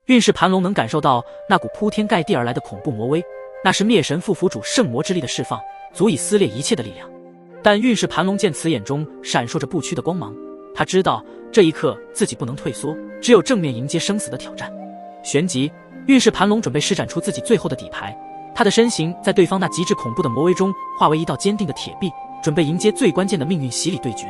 运势盘龙能感受到那股铺天盖地而来的恐怖魔威，那是灭神副府主圣魔之力的释放，足以撕裂一切的力量。但运势盘龙见此，眼中闪烁着不屈的光芒，他知道这一刻自己不能退缩，只有正面迎接生死的挑战。旋即，运势盘龙准备施展出自己最后的底牌，他的身形在对方那极致恐怖的魔威中化为一道坚定的铁壁，准备迎接最关键的命运洗礼对决。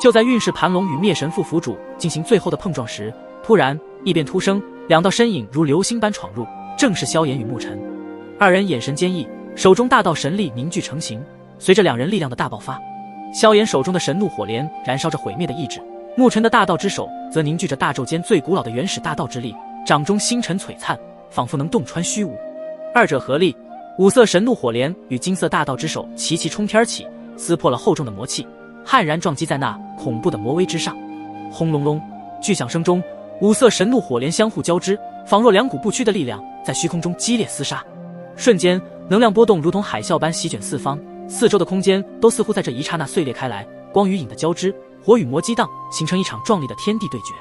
就在运势盘龙与灭神副府主进行最后的碰撞时，突然异变突生，两道身影如流星般闯入，正是萧炎与沐尘。二人眼神坚毅，手中大道神力凝聚成型。随着两人力量的大爆发，萧炎手中的神怒火莲燃烧着毁灭的意志，沐尘的大道之手则凝聚着大宙间最古老的原始大道之力，掌中星辰璀璨，仿佛能洞穿虚无。二者合力，五色神怒火莲与金色大道之手齐齐冲天起，撕破了厚重的魔气，悍然撞击在那恐怖的魔威之上。轰隆隆，巨响声中，五色神怒火莲相互交织，仿若两股不屈的力量在虚空中激烈厮杀。瞬间，能量波动如同海啸般席卷四方，四周的空间都似乎在这一刹那碎裂开来，光与影的交织，火与魔激荡，形成一场壮丽的天地对决。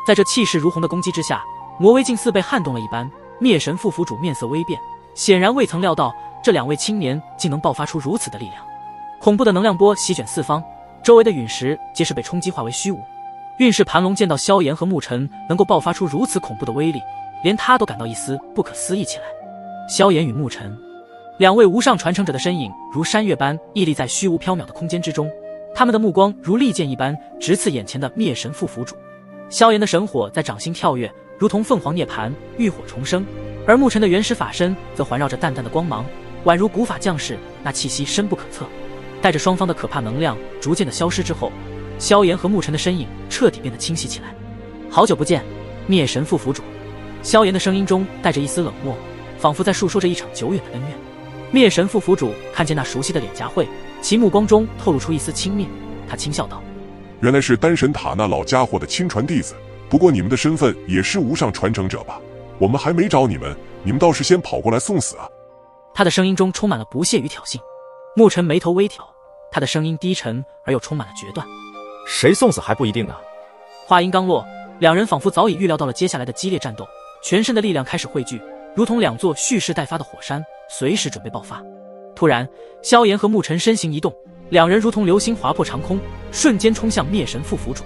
在这气势如虹的攻击之下，魔威竟似被撼动了一般，灭神副府主面色微变，显然未曾料到这两位青年竟能爆发出如此的力量。恐怖的能量波席卷四方，周围的陨石皆是被冲击化为虚无。运势盘龙见到萧炎和沐尘能够爆发出如此恐怖的威力，连他都感到一丝不可思议起来。萧炎与沐尘，两位无上传承者的身影如山岳般屹立在虚无缥缈的空间之中，他们的目光如利剑一般直刺眼前的灭神副府主。萧炎的神火在掌心跳跃，如同凤凰涅槃，浴火重生，而沐尘的原始法身则环绕着淡淡的光芒，宛如古法降世，那气息深不可测。带着双方的可怕能量逐渐的消失之后，萧炎和沐尘的身影彻底变得清晰起来。好久不见，灭神副府主。萧炎的声音中带着一丝冷漠，仿佛在述说着一场久远的恩怨。灭神副府主看见那熟悉的脸颊会，其目光中透露出一丝轻蔑，他轻笑道：原来是丹神塔那老家伙的亲传弟子，不过你们的身份也是无上传承者吧？我们还没找你们，你们倒是先跑过来送死啊！他的声音中充满了不屑与挑衅。沐尘眉头微挑，他的声音低沉而又充满了决断：谁送死还不一定呢。话音刚落，两人仿佛早已预料到了接下来的激烈战斗，全身的力量开始汇聚，如同两座蓄势待发的火山，随时准备爆发。突然，萧炎和沐尘身形一动，两人如同流星划破长空，瞬间冲向灭神副府主。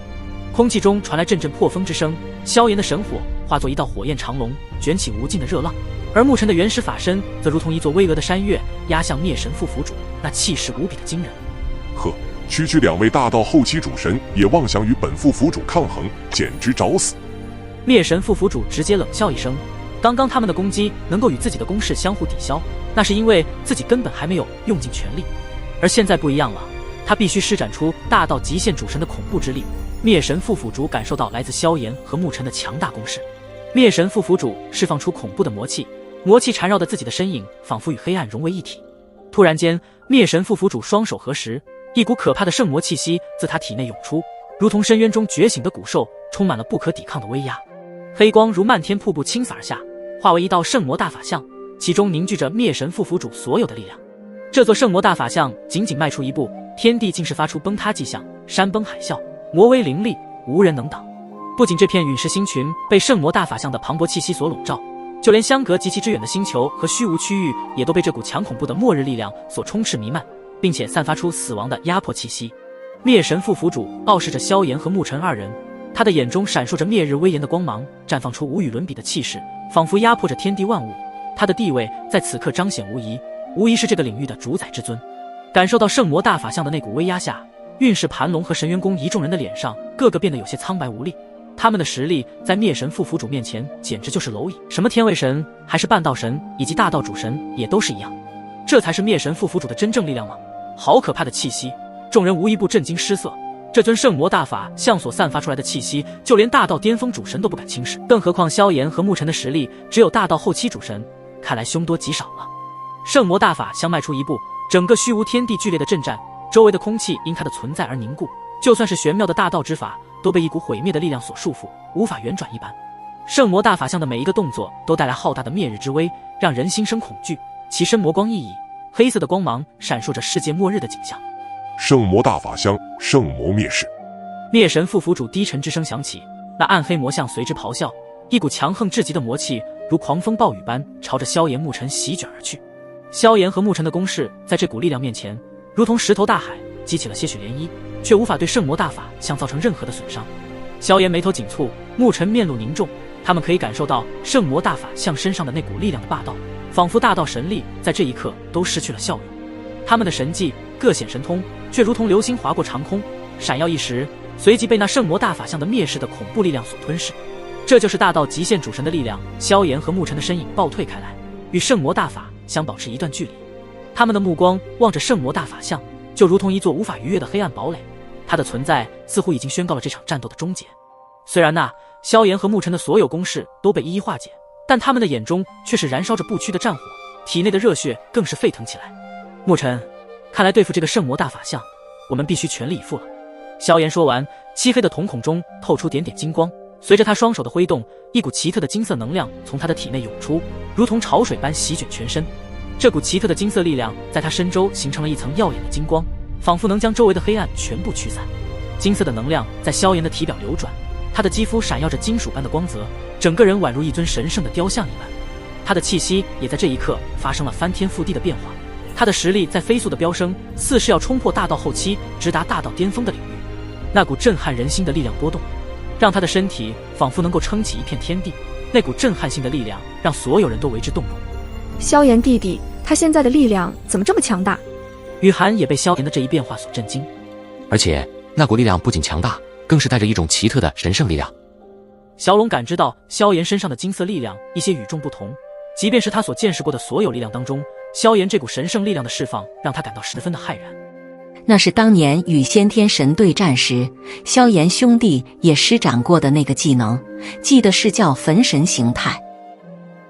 空气中传来阵阵破风之声，萧炎的神火化作一道火焰长龙，卷起无尽的热浪，而沐尘的原始法身则如同一座巍峨的山岳，压向灭神副府主，那气势无比的惊人。呵，区区两位大道后期主神也妄想与本副府主抗衡，简直找死！灭神副府主直接冷笑一声，刚刚他们的攻击能够与自己的攻势相互抵消，那是因为自己根本还没有用尽全力，而现在不一样了，他必须施展出大道极限主神的恐怖之力。灭神副府主感受到来自萧炎和沐尘的强大攻势，灭神副府主释放出恐怖的魔气，魔气缠绕着自己的身影，仿佛与黑暗融为一体。突然间，灭神副府主双手合十，一股可怕的圣魔气息自他体内涌出，如同深渊中觉醒的古兽，充满了不可抵抗的威压。黑光如漫天瀑布倾洒而下，化为一道圣魔大法像，其中凝聚着灭神副府主所有的力量。这座圣魔大法像仅仅迈出一步，天地竟是发出崩塌迹象，山崩海啸，魔威凌厉，无人能挡。不仅这片陨石星群被圣魔大法像的磅礴气息所笼罩，就连相隔极其之远的星球和虚无区域也都被这股强恐怖的末日力量所充斥弥漫，并且散发出死亡的压迫气息。灭神副府主傲视着萧炎和沐尘二人，他的眼中闪烁着灭日威严的光芒，绽放出无与伦比的气势，仿佛压迫着天地万物。他的地位在此刻彰显无疑，无疑是这个领域的主宰之尊。感受到圣魔大法像的那股威压下，运势盘龙和神元宫一众人的脸上个个变得有些苍白无力，他们的实力在灭神副府主面前简直就是蝼蚁，什么天位神还是半道神以及大道主神也都是一样。这才是灭神副府主的真正力量吗？好可怕的气息，众人无一不震惊失色。这尊圣魔大法像所散发出来的气息，就连大道巅峰主神都不敢轻视，更何况萧炎和沐尘的实力只有大道后期主神，看来凶多吉少了。圣魔大法相迈出一步，整个虚无天地剧烈的震颤，周围的空气因它的存在而凝固，就算是玄妙的大道之法都被一股毁灭的力量所束缚，无法圆转一般。圣魔大法像的每一个动作都带来浩大的灭日之威，让人心生恐惧，其身魔光熠熠，黑色的光芒闪烁着世界末日的景象。圣魔大法相，圣魔灭世。灭神副府主低沉之声响起，那暗黑魔像随之咆哮，一股强横至极的魔气如狂风暴雨般朝着萧炎、沐尘席卷而去。萧炎和沐尘的攻势在这股力量面前，如同石头大海，激起了些许涟漪，却无法对圣魔大法相造成任何的损伤。萧炎眉头紧蹙，沐尘面露凝重，他们可以感受到圣魔大法向身上的那股力量的霸道，仿佛大道神力在这一刻都失去了效用。他们的神技各显神通，却如同流星划过长空，闪耀一时，随即被那圣魔大法向的灭世的恐怖力量所吞噬。这就是大道极限主神的力量。萧炎和沐尘的身影暴退开来，与圣魔大法相保持一段距离。他们的目光望着圣魔大法像，就如同一座无法逾越的黑暗堡垒，它的存在似乎已经宣告了这场战斗的终结。虽然萧炎和沐尘的所有攻势都被一一化解，但他们的眼中却是燃烧着不屈的战火，体内的热血更是沸腾起来。沐尘，看来对付这个圣魔大法像，我们必须全力以赴了。萧炎说完，漆黑的瞳孔中透出点点金光，随着他双手的挥动，一股奇特的金色能量从他的体内涌出，如同潮水般席卷全身。这股奇特的金色力量在他身周形成了一层耀眼的金光，仿佛能将周围的黑暗全部驱散。金色的能量在萧炎的体表流转，他的肌肤闪耀着金属般的光泽，整个人宛如一尊神圣的雕像一般。他的气息也在这一刻发生了翻天覆地的变化，他的实力在飞速的飙升，似是要冲破大道后期，直达大道巅峰的领域。那股震撼人心的力量波动，让他的身体仿佛能够撑起一片天地。那股震撼性的力量让所有人都为之动容。萧炎弟弟，他现在的力量怎么这么强大？雨涵也被萧炎的这一变化所震惊。而且那股力量不仅强大，更是带着一种奇特的神圣力量。小龙感知到萧炎身上的金色力量一些与众不同，即便是他所见识过的所有力量当中，萧炎这股神圣力量的释放让他感到十分的骇然。那是当年与先天神对战时，萧炎兄弟也施展过的那个技能，记得是叫焚神形态。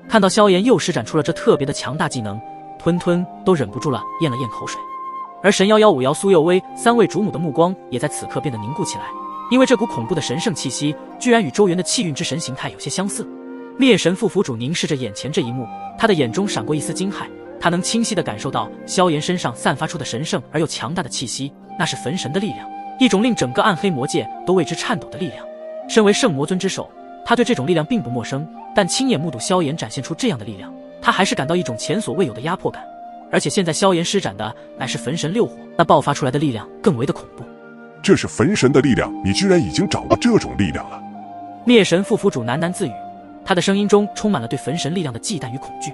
看到萧炎又施展出了这特别的强大技能，吞吞都忍不住了咽了咽口水。而神妖、五妖、苏幼薇三位主母的目光也在此刻变得凝固起来，因为这股恐怖的神圣气息居然与周元的气运之神形态有些相似。灭神副府主凝视着眼前这一幕，他的眼中闪过一丝惊骇，他能清晰地感受到萧炎身上散发出的神圣而又强大的气息，那是焚神的力量，一种令整个暗黑魔界都为之颤抖的力量。身为圣魔尊之首，他对这种力量并不陌生，但亲眼目睹萧炎展现出这样的力量，他还是感到一种前所未有的压迫感。而且现在萧炎施展的乃是焚神六火，那爆发出来的力量更为的恐怖。这是焚神的力量，你居然已经掌握这种力量了。灭神副府主喃喃自语，他的声音中充满了对焚神力量的忌惮与恐惧。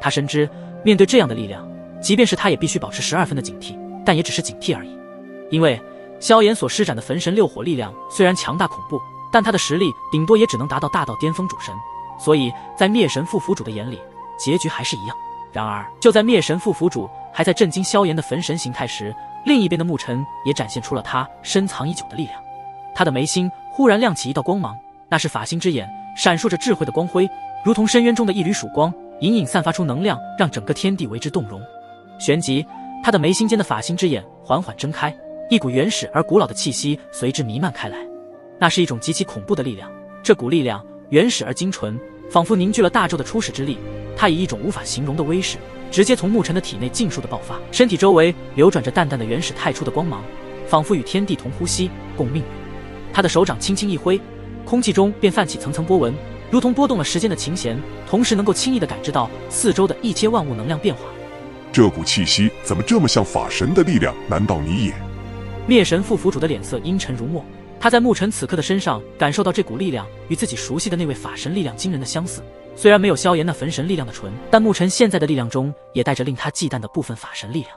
他深知面对这样的力量，即便是他也必须保持12分的警惕，但也只是警惕而已。因为萧炎所施展的焚神六火力量虽然强大恐怖，但他的实力顶多也只能达到大道巅峰主神，所以在灭神副府主的眼里，结局还是一样。然而就在灭神副府主还在震惊萧炎的焚神形态时，另一边的沐尘也展现出了他深藏已久的力量。他的眉心忽然亮起一道光芒，那是法心之眼，闪烁着智慧的光辉，如同深渊中的一缕曙光，隐隐散发出能量，让整个天地为之动容。旋即他的眉心间的法心之眼缓缓睁开，一股原始而古老的气息随之弥漫开来。那是一种极其恐怖的力量，这股力量原始而精纯，仿佛凝聚了大宙的初始之力。它以一种无法形容的威势，直接从沐尘的体内尽数的爆发，身体周围流转着淡淡的原始太初的光芒，仿佛与天地同呼吸共命运。他的手掌轻轻一挥，空气中便泛起层层波纹，如同拨动了时间的琴弦，同时能够轻易地感知到四周的一切万物能量变化。这股气息怎么这么像法神的力量？难道你也……灭神副府主的脸色阴沉如墨，他在沐尘此刻的身上感受到这股力量与自己熟悉的那位法神力量惊人的相似。虽然没有萧炎那焚神力量的纯，但沐尘现在的力量中也带着令他忌惮的部分法神力量。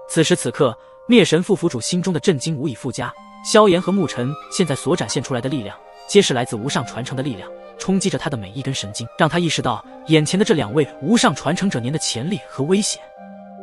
此时此刻，灭神副府主心中的震惊无以复加。萧炎和沐尘现在所展现出来的力量，皆是来自无上传承的力量，冲击着他的每一根神经，让他意识到眼前的这两位无上传承者年的潜力和威胁。